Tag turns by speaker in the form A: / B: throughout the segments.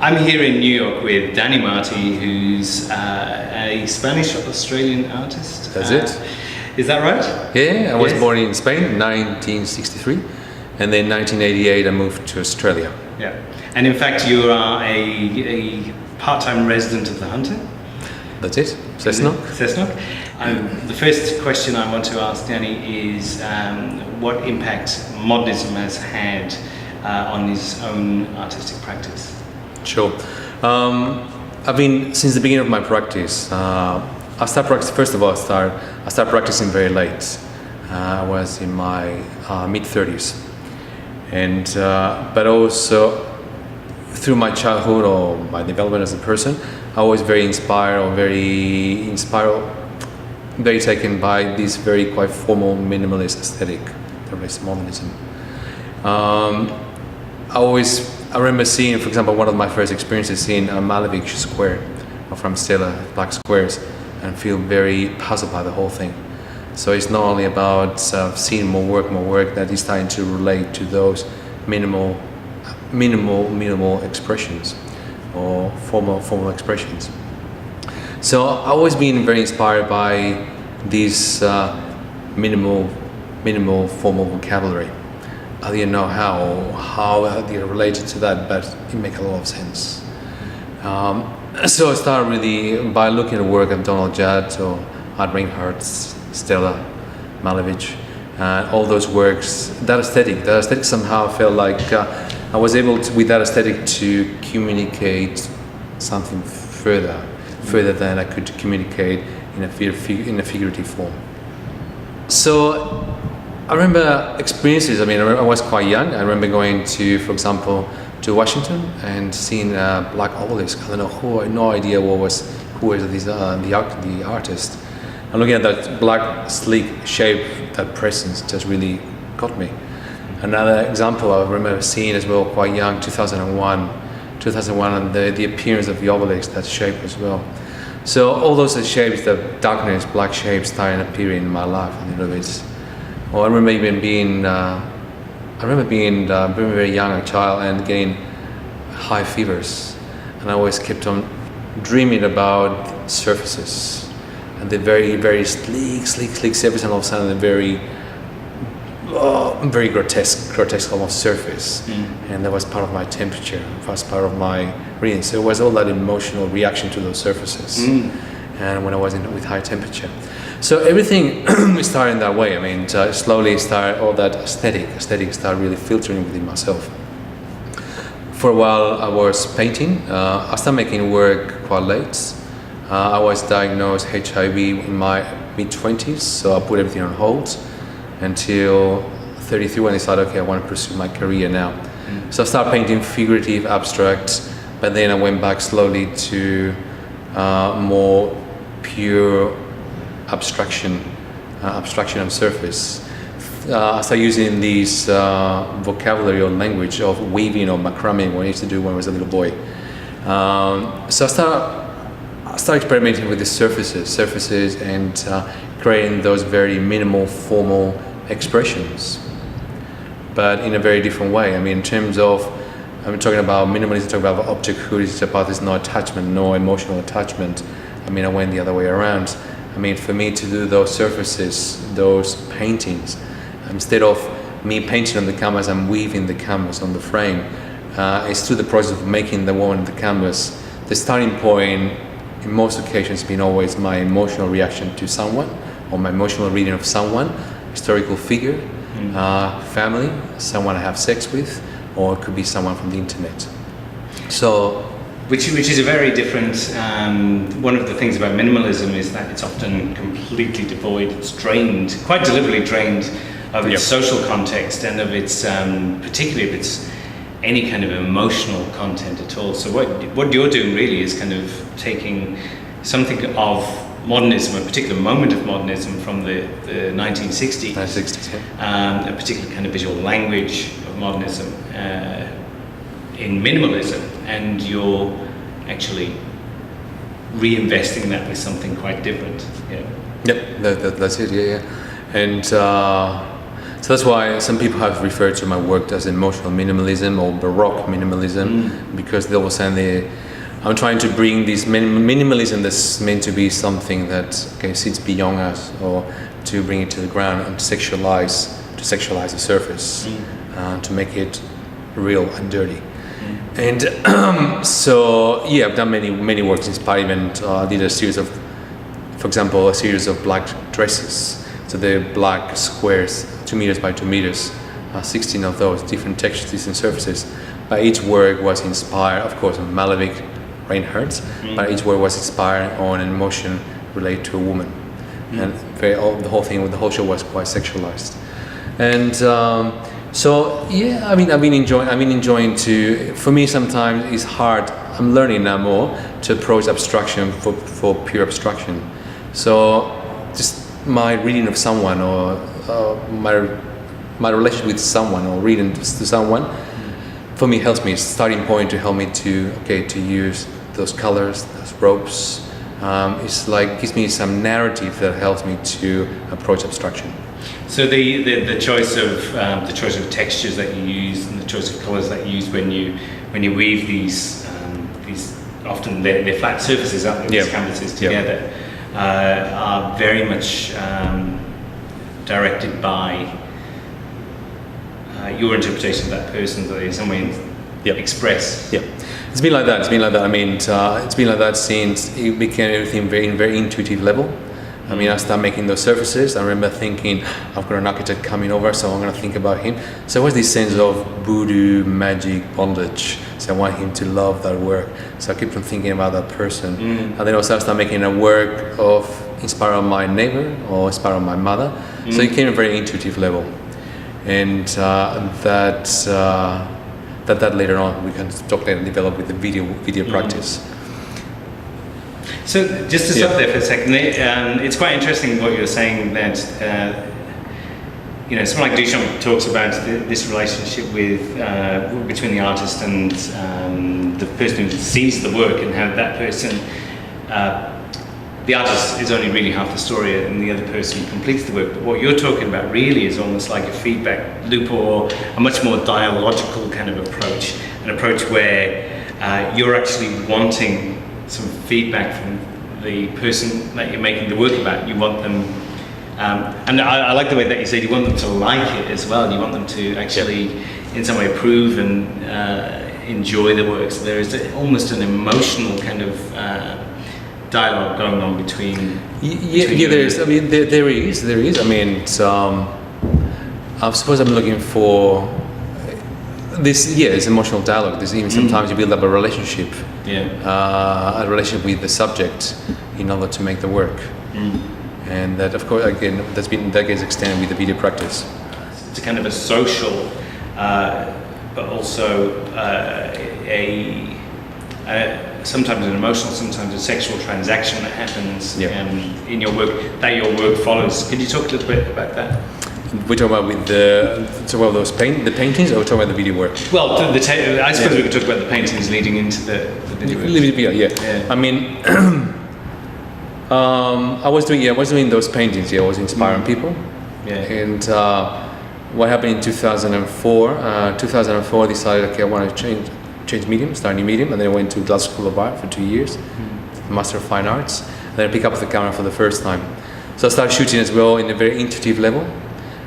A: I'm here in New York with Dani Marti, who's a Spanish-Australian artist.
B: That's it.
A: Is that right?
B: Yeah, I was born in Spain in 1963, and then 1988 I moved to Australia.
A: Yeah, and in fact you are a part-time resident of the Hunter.
B: That's it, Cessnock.
A: Cessnock. The first question I want to ask Dani is what impact modernism has had on his own artistic practice.
B: Sure. I've been, since the beginning of my practice, I started practicing, first of all, I started practicing very late. I was in my mid-30s. And, but also through my childhood or my development as a person, I was very inspired or very taken by this very quite formal minimalist aesthetic, the rest modernism. I remember seeing, for example, one of my first experiences seeing a Malevich square from Stella, black squares, and feel very puzzled by the whole thing. So it's not only about seeing more work that is starting to relate to those minimal expressions or formal expressions. So I've always been very inspired by this minimal formal vocabulary. I didn't know how they related to that, but it makes a lot of sense. So I started really by looking at the work of Donald Judd or Art Reinhardt, Stella, Malevich, all those works. That aesthetic somehow felt like I was able to, with that aesthetic, to communicate something further than I could communicate in a figurative form. So I remember experiences. I mean, I was quite young. I remember going to, for example, to Washington and seeing a black obelisk. I don't know I had no idea who was the artist. And looking at that black, sleek shape, that presence just really got me. Another example I remember seeing as well, quite young, 2001, and the appearance of the obelisk, that shape as well. So all those shapes, the darkness, black shapes, started appearing in my life a little bit. Or I remember even being very young, a child, and getting high fevers. And I always kept on dreaming about surfaces. And the very, very sleek surface, and all of a sudden the very grotesque almost surface. And that was part of my temperature, was part of my reading. So it was all that emotional reaction to those surfaces. And when I was with high temperature. So everything started in that way. I mean, slowly started all that aesthetic started really filtering within myself. For a while I was painting. I started making work quite late. I was diagnosed HIV in my mid-20s, so I put everything on hold until 33 when I decided, okay, I want to pursue my career now. So I started painting figurative, abstract, but then I went back slowly to more pure abstraction on surface. I started using this vocabulary or language of weaving or macrame, what I used to do when I was a little boy. So I started experimenting with the surfaces and creating those very minimal formal expressions, but in a very different way. I mean, in terms of, I'm talking about minimalism, talking about objecthood, it's about there's no attachment, no emotional attachment. I mean, I went the other way around. I mean, for me to do those surfaces, those paintings, instead of me painting on the canvas, I'm weaving the canvas on the frame. It's through the process of making the one on the canvas. The starting point, in most occasions, been always my emotional reaction to someone, or my emotional reading of someone, historical figure, family, someone I have sex with, or it could be someone from the internet. So,
A: which is a very different. One of the things about minimalism is that it's often completely devoid. It's drained, quite deliberately drained, of its social context and of its, particularly of its any kind of emotional content at all. So what you're doing really is kind of taking something of modernism, a particular moment of modernism from the 1960s, a particular kind of visual language of modernism in minimalism, and you're actually reinvesting that with something quite different. Yeah.
B: Yep, that's it. Yeah. And So that's why some people have referred to my work as emotional minimalism or Baroque minimalism, because they will say I'm trying to bring this minimalism that's meant to be something that sits beyond us, or to bring it to the ground and to sexualize the surface, to make it real and dirty. And so yeah, I've done many works inspired, and I did a series of, for example, a series of black dresses. So they're black squares, 2 meters by 2 meters, 16 of those, different textures, different surfaces. But each work was inspired, of course, on Malavik, Rain Hurts, but each work was inspired on an emotion related to a woman. And the whole show was quite sexualized. And so yeah, I've been enjoying to, for me sometimes it's hard, I'm learning now more to approach abstraction for pure abstraction. So just my reading of someone, or my relationship with someone, or reading to someone, for me helps me, starting point to help me to use those colors, those ropes. It's like gives me some narrative that helps me to approach abstraction.
A: So the choice of textures that you use and the choice of colors that you use when you weave these often they're flat surfaces, aren't they? These canvases together. Are very much directed by your interpretation of that person, that in some way express.
B: Yeah, it's been like that. It's been like that since it became everything very intuitive level. I started making those surfaces. I remember thinking, I've got an architect coming over, so I'm going to think about him. So it was this sense of voodoo, magic, bondage. So I want him to love that work. So I kept on thinking about that person. And then also I started making a work of inspired on my neighbor or inspired on my mother. So it came at a very intuitive level. And that later on we can talk later and develop with the video practice.
A: So just to stop there for a second, it's quite interesting what you're saying, that someone like Duchamp talks about this relationship between the artist and the person who sees the work, and how that person, the artist is only really half the story and the other person completes the work. But what you're talking about really is almost like a feedback loop, or a much more dialogical kind of approach, an approach where you're actually wanting some feedback from the person that you're making the work about. You want them, and I like the way that you said you want them to like it as well. You want them to actually, in some way, approve and enjoy the work. So there is almost an emotional kind of dialogue going on between.
B: There is. There is. I suppose I'm looking for this. Yeah, it's emotional dialogue. There's even sometimes you build up a relationship. A relationship with the subject in order to make the work, and that, of course, again, that gets extended with the video practice.
A: It's a kind of a social, but also sometimes an emotional, sometimes a sexual transaction that happens in your work, that your work follows. Could you talk a little bit about that?
B: We're talking about those the paintings, or we're talking about the video work?
A: Well, I suppose we could talk about the paintings leading into the video work.
B: I was doing those paintings. I was inspiring people. And what happened in 2004? 2004, I decided, I want to change medium, start a new medium, and then I went to Glasgow School of Art for 2 years, Master of Fine Arts, and then I picked up the camera for the first time. So I started shooting as well in a very intuitive level.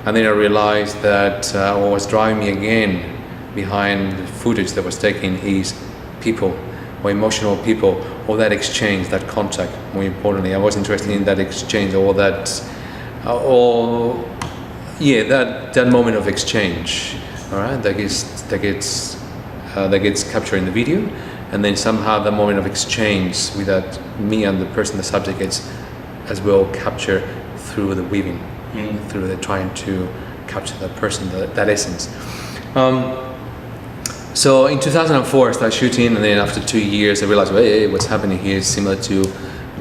B: And then I realized that what was driving me again behind the footage that was taken is people, or emotional people, or that exchange, that contact. More importantly, I was interested in that exchange, or that moment of exchange. All right, that gets captured in the video, and then somehow the moment of exchange with that me and the person, the subject, gets as well captured through the weaving. Through the trying to capture that person, that essence. So in 2004 I started shooting, and then after 2 years I realized, hey, what's happening here is similar to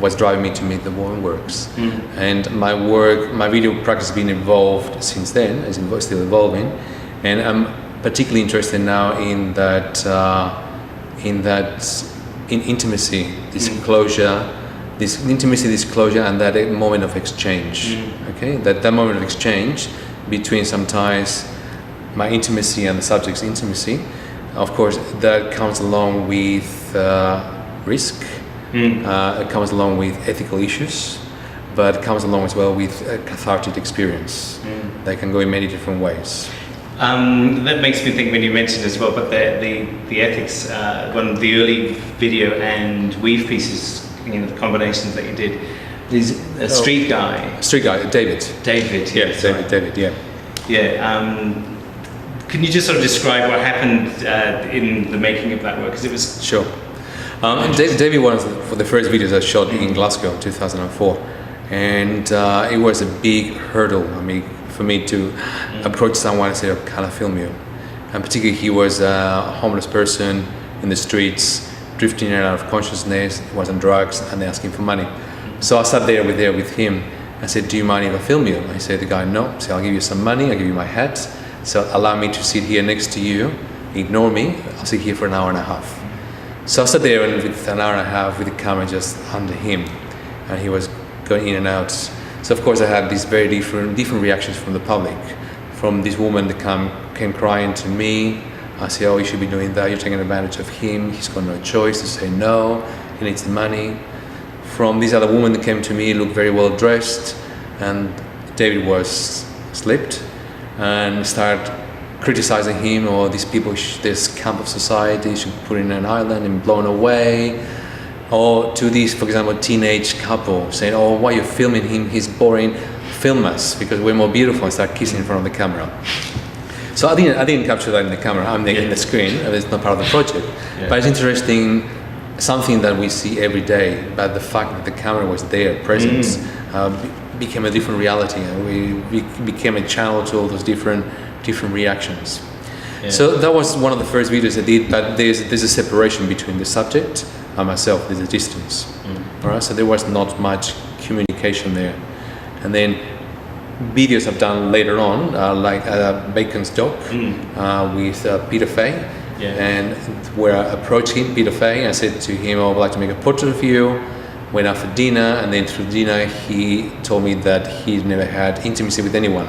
B: what's driving me to make the woman works. And my video practice has been evolved since then, is still evolving, and I'm particularly interested now in intimacy, disclosure. This intimacy, disclosure, and that moment of exchange. Okay, that moment of exchange between sometimes my intimacy and the subject's intimacy. Of course, that comes along with risk. It comes along with ethical issues, but it comes along as well with a cathartic experience. They can go in many different ways.
A: That makes me think when you mentioned as well, but the ethics, one of the early video and weave pieces, the combinations that you did, is a street guy.
B: David.
A: David,
B: yeah. David, yeah.
A: Yeah. Can you just sort of describe what happened in the making of that work? Because it was...
B: Sure. David was for the first videos I shot in Glasgow, 2004. And it was a big hurdle, for me to approach someone and say, oh, can I film you? And particularly he was a homeless person in the streets, drifting in and out of consciousness, he was on drugs, and asking for money. So I sat there with him and said, do you mind if I film you? And he said, the guy, no. So I'll give you some money, I'll give you my hat. So allow me to sit here next to you, ignore me, I'll sit here for an hour and a half. So I sat there and with an hour and a half with the camera just under him, and he was going in and out. So of course I had these very different reactions from the public. From this woman that came crying to me, I say, oh, you should be doing that, you're taking advantage of him, he's got no choice to say no, he needs the money. From this other woman that came to me, looked very well dressed, and David was slipped and started criticizing him, or these people, this camp of society should put in an island and blown away. Or to these, for example, teenage couple saying, oh, why are you filming him? He's boring. Film us because we're more beautiful, and start kissing in front of the camera. So I didn't capture that in the camera. I'm in the screen. It's not part of the project. Yeah. But it's interesting, something that we see every day. But the fact that the camera was there, present, became a different reality, and we became a channel to all those different reactions. Yeah. So that was one of the first videos I did. But there's a separation between the subject and myself. There's a distance. All right. So there was not much communication there. And then videos I've done later on, like Bacon's Doc with Peter Fay, and where I approached him, Peter Fay, I said to him, I would like to make a portrait of you. Went out for dinner, and then through dinner he told me that he'd never had intimacy with anyone.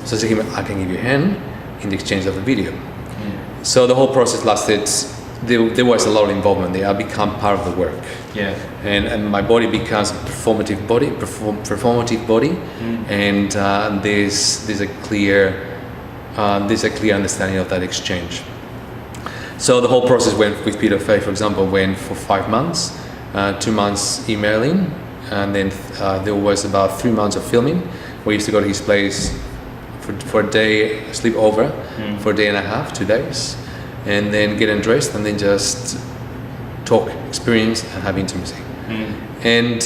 B: So I said to him, I can give you a hand in the exchange of the video. So the whole process lasted. There was a lot of involvement there. I become part of the work. Yeah. And my body becomes a performative body, and there's a clear understanding of that exchange. So the whole process went with Peter Fay, for example, went for 5 months, 2 months emailing, and then there was about 3 months of filming. We used to go to his place for a day, sleep over for a day and a half, 2 days, and then get undressed and then just talk, experience, and have intimacy. And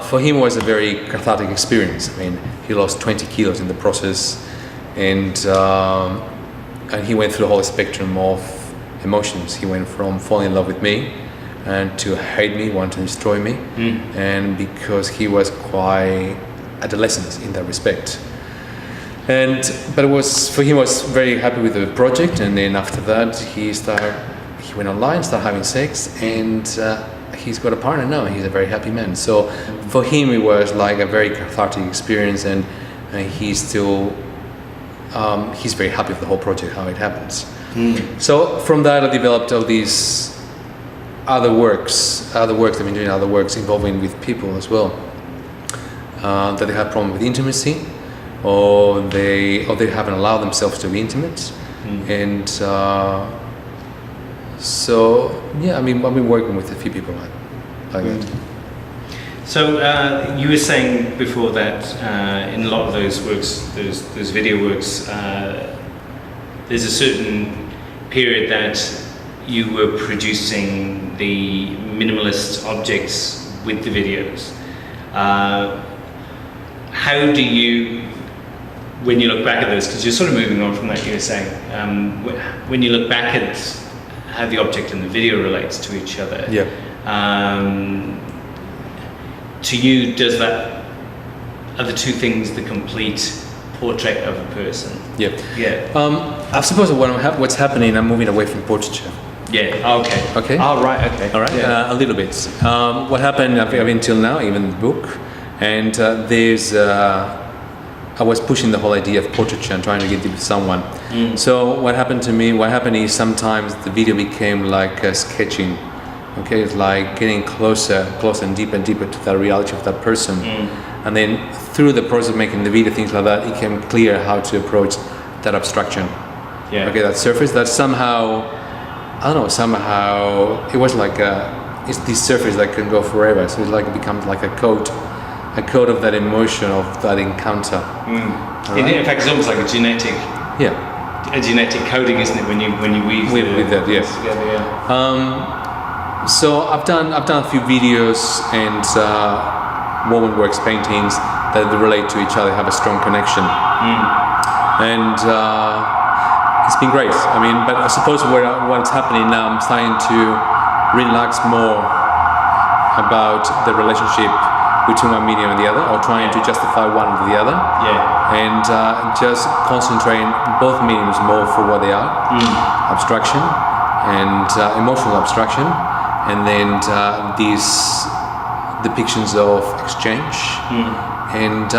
B: for him it was a very cathartic experience. I mean, he lost 20 kilos in the process, and he went through the whole spectrum of emotions. He went from falling in love with me and to hate me, want to destroy me, and because he was quite adolescent in that respect. But it was, for him, was very happy with the project, and then after that he went online, started having sex, and he's got a partner now, and he's a very happy man. So for him it was like a very cathartic experience, and he's still he's very happy with the whole project, how it happens. So from that I developed all these other works I've been doing, other works involving with people as well, that they have problem with intimacy, or they haven't allowed themselves to be intimate. And so yeah, I've been working with a few people like that.
A: So you were saying before that in a lot of those works, those video works, there's a certain period that you were producing the minimalist objects with the videos. How do you, when you look back at those, because you're sort of moving on from that, you were saying, when you look back at how the object and the video relates to each other, to you, are the two things the complete portrait of a person? I suppose what's happening, I'm moving away from portraiture.
B: Okay.
A: Oh, right, okay.
B: All right, a little bit. What happened up until now, even the book, and there's a I was pushing the whole idea of portraiture and trying to get deep with someone. So what happened is sometimes the video became like sketching. Okay, it's like getting closer and deeper to the reality of that person. And then through the process of making the video, things like that, it became clear how to approach that abstraction.
A: Yeah.
B: Okay, that surface that somehow it was like it's this surface that can go forever. So it's like it becomes like a code of that emotion, of that encounter.
A: Right? In fact, it's almost like a genetic coding, isn't it? When you weave
B: with that, yes.
A: Together, yeah.
B: So I've done a few videos and woman works paintings that relate to each other, have a strong connection, and it's been great. I mean, but I suppose what's happening now, I'm starting to relax more about the relationship between one medium and the other, or trying to justify one or the other, and just concentrating both mediums more for what they are, abstraction and emotional abstraction, and then these depictions of exchange, and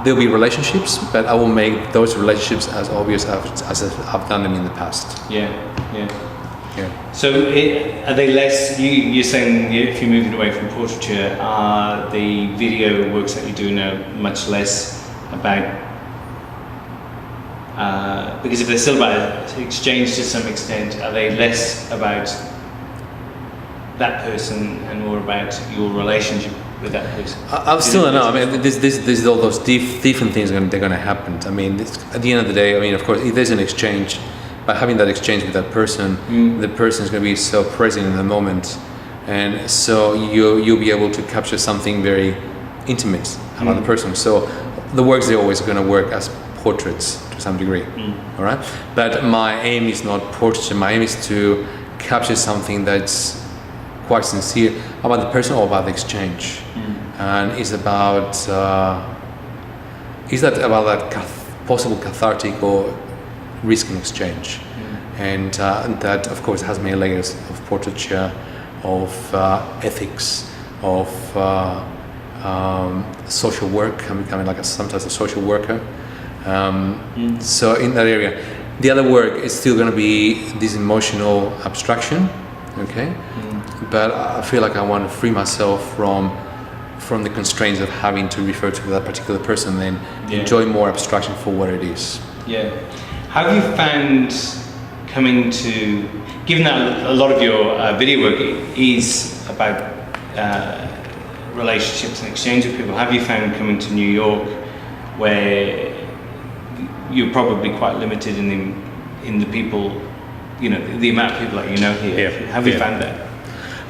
B: there'll be relationships, but I will make those relationships as obvious as I've done them in the past.
A: Yeah. So are they less, you're saying if you're moving away from portraiture, are the video works that you do now much less about, because if they're still about exchange to some extent, are they less about that person and more about your relationship with that person?
B: I still don't know. I mean, there's all those different things they're going to happen. I mean, at the end of the day, I mean, of course, if there's an exchange, by having that exchange with that person, the person is going to be so present in the moment, and so you'll be able to capture something very intimate about the person. So the works, they're always going to work as portraits to some degree, all right? But my aim is not portraiture. My aim is to capture something that's quite sincere about the person or about the exchange, and it's about that possible cathartic or risking exchange, and that of course has many layers of portraiture, of ethics, of social work. I'm becoming like sometimes a social worker. So in that area, the other work is still going to be this emotional abstraction, okay? But I feel like I want to free myself from the constraints of having to refer to that particular person, and enjoy more abstraction for what it is.
A: Yeah. Have you found coming to, given that a lot of your video work is about relationships and exchange with people, have you found coming to New York where you're probably quite limited in the people, you know, the amount of people that you know here? Have you found that?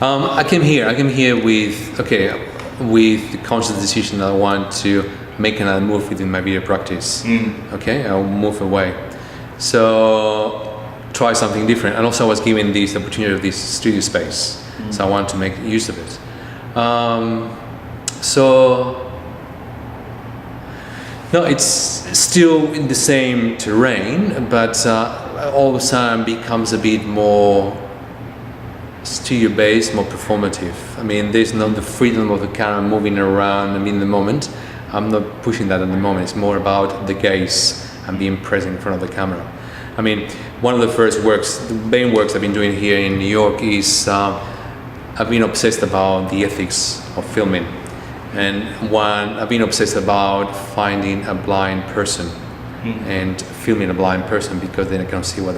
B: I came here with the conscious decision that I want to make another move within my video practice. Okay, I'll move away. So try something different, and also I was given this opportunity of this studio space, so I want to make use of it. So no, it's still in the same terrain, but all of a sudden becomes a bit more studio based, more performative. I mean, there's not the freedom of the camera moving around. I mean, in the moment, I'm not pushing that at the moment. It's more about the gaze and being present in front of the camera. I mean, one of the first works, the main works I've been doing here in New York is I've been obsessed about the ethics of filming, and I've been obsessed about finding a blind person and filming a blind person, because then I can see what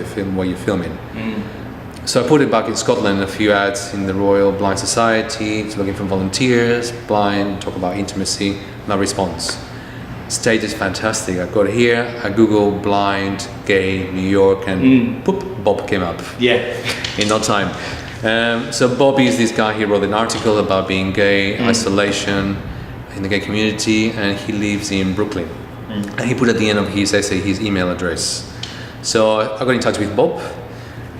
B: you're filming. So I put it back in Scotland, a few ads in the Royal Blind Society, looking for volunteers, blind, talk about intimacy, no response. Stage is fantastic. I got here, I Googled blind, gay, New York, and boop, Bob came up.
A: Yeah.
B: In no time. So Bob is this guy, he wrote an article about being gay, isolation in the gay community, and he lives in Brooklyn. And he put at the end of his essay his email address. So I got in touch with Bob,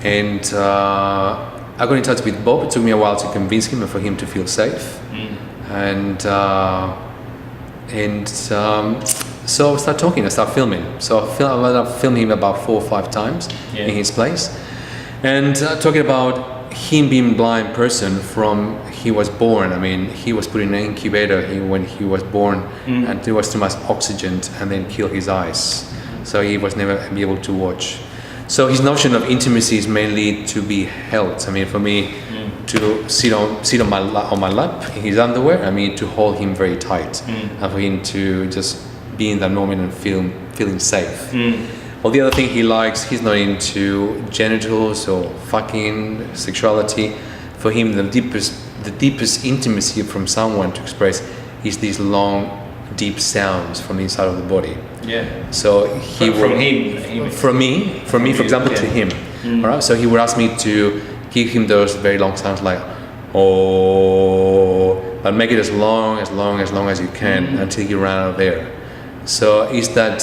B: and it took me a while to convince him and for him to feel safe. So I started talking, I started filming. So I filmed him about 4 or 5 times in his place. And talking about him being a blind person from he was born, I mean, he was put in an incubator when he was born, and there was too much oxygen and then killed his eyes. So he was never be able to watch. So his notion of intimacy is mainly to be held. I mean, for me, to sit on my lap in his underwear, I mean, to hold him very tight, and for him to just be in that moment and feeling safe. Well, the other thing he likes, he's not into genitals or fucking sexuality. For him, the deepest intimacy from someone to express is these long, deep sounds from the inside of the body.
A: Yeah.
B: So
A: from
B: me, for example, to him. All right. So he would ask me to give him those very long sounds like, oh, but make it as long as you can until you run out of air. So it's that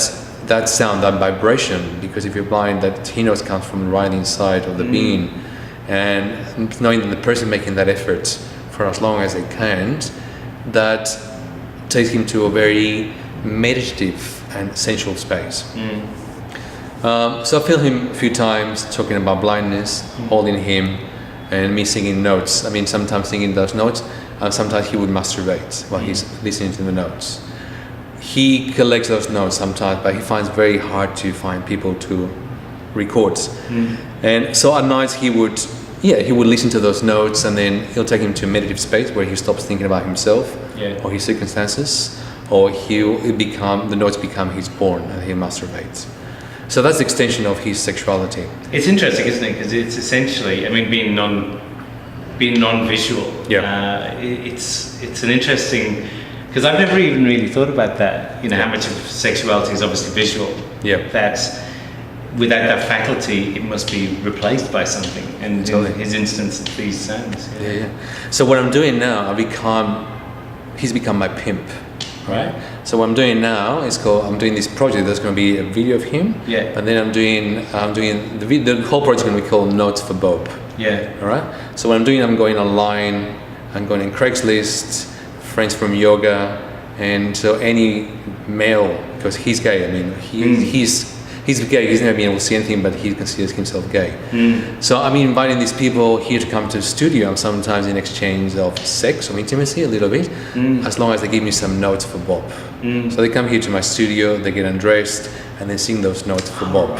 B: sound, that vibration, because if you're blind, that he knows comes from right inside of the being, and knowing that the person making that effort for as long as they can, that takes him to a very meditative and sensual space. So I filmed him a few times talking about blindness, holding him, and me singing notes. I mean, sometimes singing those notes, and sometimes he would masturbate while he's listening to the notes. He collects those notes sometimes, but he finds it very hard to find people to record. And so at nights he would listen to those notes, and then he'll take him to a meditative space where he stops thinking about himself or his circumstances, or the notes become his porn, and he masturbates. So that's the extension of his sexuality.
A: It's interesting, isn't it? Because it's essentially, I mean, being non-visual. It's an interesting, because I've never even really thought about that. You know, how much of sexuality is obviously visual. That without that faculty, it must be replaced by something. And in his instance, it's these sounds.
B: So what I'm doing now, he's become my pimp. Right. So what I'm doing now is I'm doing this project. There's going to be a video of him. And then I'm doing the whole project is going to be called Notes for Bob. All right. So what I'm doing, I'm going online. I'm going in Craigslist, friends from yoga, and so any male, because he's gay. I mean, he's gay. He's never been able to see anything, but he considers himself gay. So I'm inviting these people here to come to the studio, sometimes in exchange of sex or intimacy, a little bit, as long as they give me some notes for Bob. So they come here to my studio, they get undressed, and they sing those notes for Bob.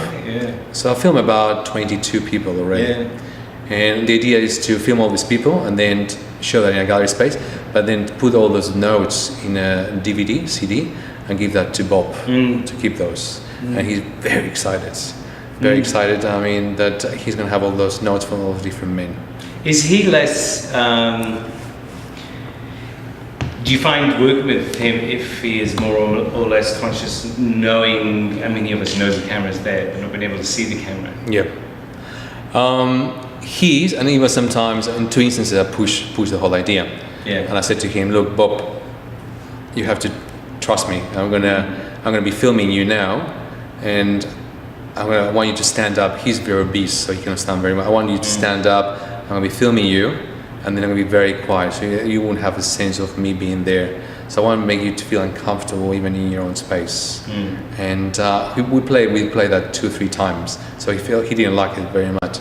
B: So I film about 22 people already. And the idea is to film all these people and then show that in a gallery space, but then put all those notes in a DVD, CD, and give that to Bob to keep those. And he's very excited. I mean, that he's going to have all those notes from all the different men.
A: Is he less... do you find working with him if he is more or less conscious, knowing... I mean, he obviously knows the camera's there, but not being able to see the camera.
B: And even sometimes, in two instances, I push the whole idea. And I said to him, look, Bob, you have to trust me. I'm gonna be filming you now. And I want you to stand up. He's very obese, so he cannot stand very much. I want you to stand up. I'm going to be filming you, and then I'm going to be very quiet, so you won't have a sense of me being there. So I want to make you to feel uncomfortable even in your own space. And we played that 2 or 3 times, so he didn't like it very much.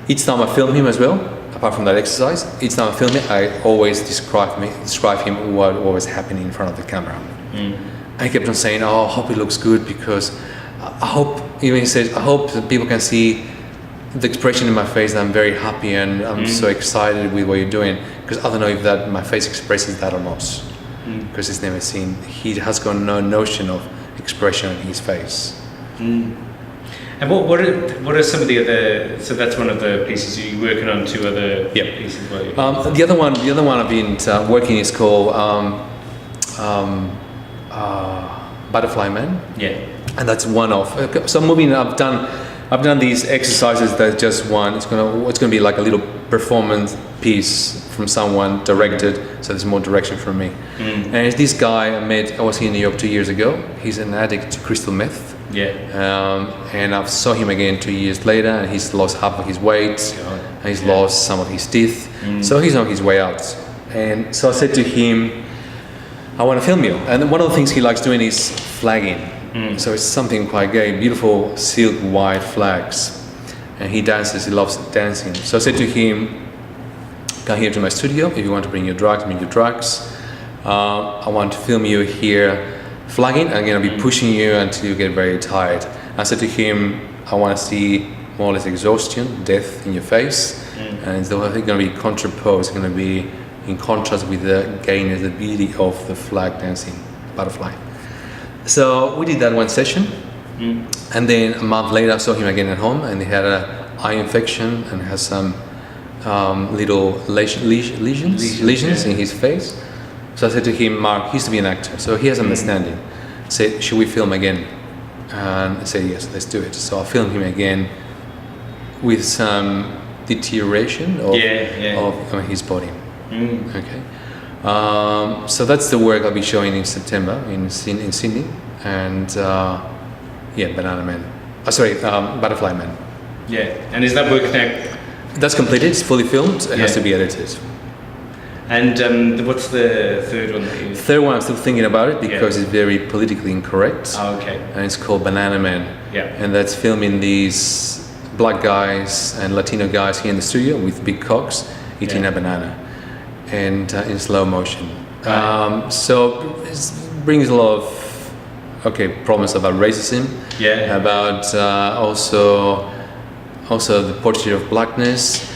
B: Each time I film him as well, apart from that exercise, each time I film him, I always describe him what was happening in front of the camera. I kept on saying, I hope it looks good, because I hope, even he says, I hope that people can see the expression in my face that I'm very happy and I'm so excited with what you're doing, because I don't know if that my face expresses that or not, because he's never seen, he has got no notion of expression in his face.
A: And what are some of the other, so that's one of the pieces you're working on, 2 other pieces?
B: The other one I've been working is called Butterfly Man. And that's one of. So moving, I've done these exercises. That's just one. It's gonna be like a little performance piece from someone directed. So there's more direction from me. And it's this guy I was here in New York 2 years ago. He's an addict to crystal meth. And I saw him again 2 years later, and he's lost half of his weight. And he's lost some of his teeth. So he's on his way out. And so I said to him, I want to film you. And one of the things he likes doing is flagging. So it's something quite gay, beautiful silk white flags. And he dances, he loves dancing. So I said to him, come here to my studio. If you want to bring your drugs, bring your drugs. I want to film you here flagging. I'm going to be pushing you until you get very tired. I said to him, I want to see more or less exhaustion, death in your face. And it's going to be contraposed, it's going to be in contrast with the gayness, the beauty of the flag dancing butterfly. So we did that one session. And then a month later I saw him again at home, and he had an eye infection and has some little lesions in his face. So I said to him, Mark, he used to be an actor, so he has understanding. I said, should we film again? And I said, yes, let's do it. So I filmed him again with some deterioration of his body. Okay. So that's the work I'll be showing in September in Sydney. And Banana Man. Butterfly Man.
A: Yeah, and is that work now?
B: That's completed, it's fully filmed, it has to be edited.
A: And what's the third one that you...
B: Third one, I'm still thinking about it because it's very politically incorrect.
A: Oh, okay.
B: And it's called Banana Man.
A: Yeah.
B: And that's filming these black guys and Latino guys here in the studio with big cocks eating a banana, and in slow motion.
A: Right.
B: So it brings a lot of problems about racism.
A: Yeah.
B: About also the portrait of blackness.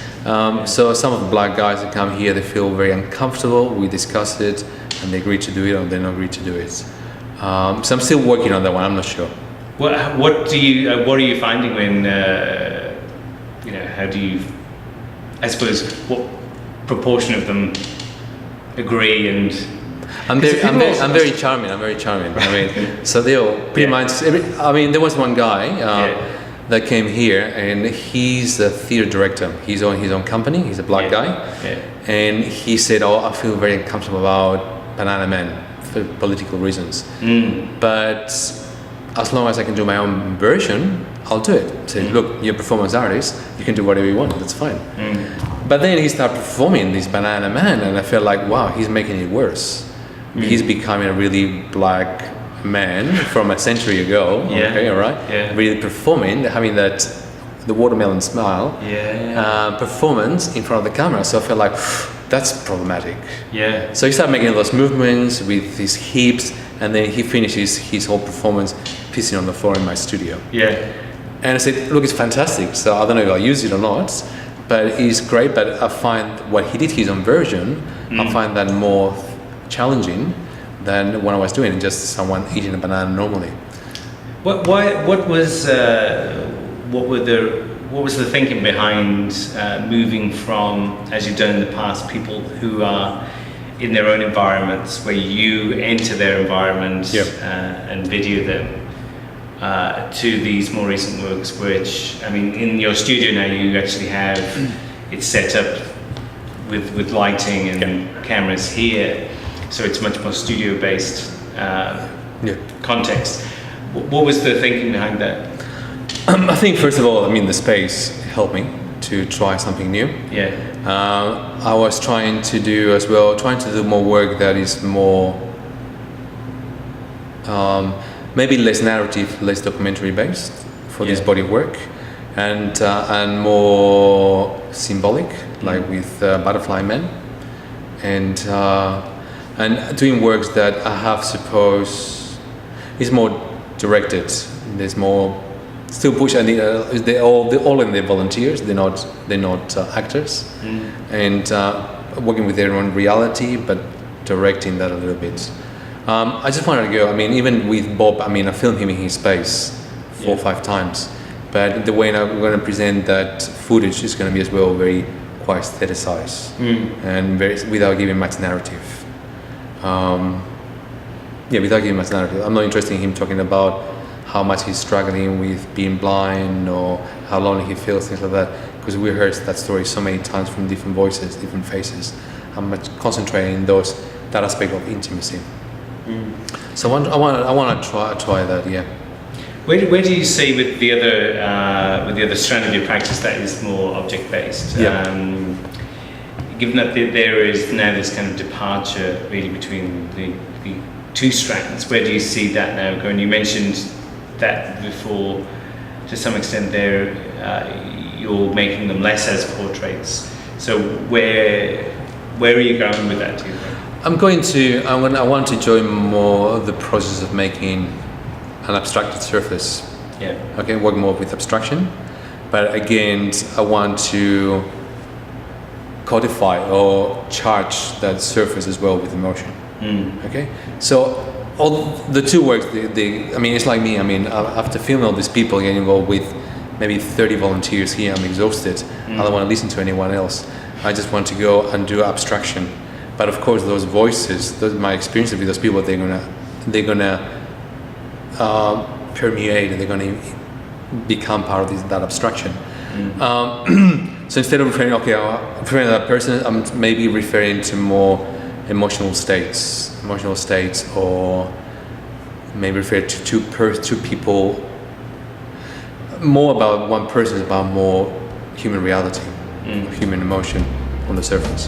B: So some of the black guys that come here, they feel very uncomfortable. We discuss it, and they agree to do it, or they don't agree to do it. So I'm still working on that one. I'm not sure.
A: What are you finding when how do you? I suppose what proportion of them agree and?
B: I'm very charming. I mean, so they all pretty much. There was one guy. That came here, and he's a theater director. He's on his own company. He's a black guy, and he said, "Oh, I feel very uncomfortable about Banana Man for political reasons. But as long as I can do my own version, I'll do it." Say, "Look, you're a performance artist. You can do whatever you want. That's fine." But then he started performing this Banana Man, and I felt like, wow, he's making it worse. He's becoming a really black man from a century ago, really performing, having the watermelon smile, performance in front of the camera. So I felt like that's problematic. So he started making those movements with his hips, and then he finishes his whole performance pissing on the floor in my studio. And I said, look, it's fantastic. So I don't know if I'll use it or not, but it's great. But I find what he did, his own version, I find that more challenging than when I was doing just someone eating a banana normally.
A: What was the thinking behind moving from, as you've done in the past, people who are in their own environments, where you enter their environment and video them, to these more recent works, which, I mean, in your studio now you actually have it set up with lighting and cameras here. So it's much more studio-based context. What was the thinking behind that?
B: I think first of all, the space helped me to try something new. I was trying to do more work that is more, maybe less narrative, less documentary based for this body of work, and more symbolic, like with Butterfly Men, and doing works that I have suppose is more directed. There's more still push, and they're all in their volunteers. They're not actors, and working with their own reality, but directing that a little bit. I just wanted to go. Even with Bob, I filmed him in his space 4 or 5 times, but the way I'm going to present that footage is going to be as well very quite aestheticized and without giving much narrative. Without giving much narrative. I'm not interested in him talking about how much he's struggling with being blind or how lonely he feels, things like that, because we heard that story so many times from different voices, different faces. I'm much concentrating on that aspect of intimacy. So I want to try that.
A: Where do you see with the other strand of your practice that is more object based? Given that there is now this kind of departure really between the two strands, where do you see that now going? You mentioned that before, to some extent there, you're making them less as portraits. So where are you going with that, do you think?
B: I want to enjoy more the process of making an abstracted surface.
A: Yeah.
B: Okay, work more with abstraction, but again, I want to codify or charge that surface as well with emotion. Okay, so all the two works. I mean, it's like me. I mean, after filming all these people getting involved with maybe 30 volunteers here, I'm exhausted. I don't want to listen to anyone else. I just want to go and do abstraction. But of course, those voices, my experience with those people, they're gonna permeate, and they're gonna become part of that abstraction. So instead of referring to that person, I'm maybe referring to more emotional states, or maybe refer to two people. More about one person is about more human reality, human emotion on the surface.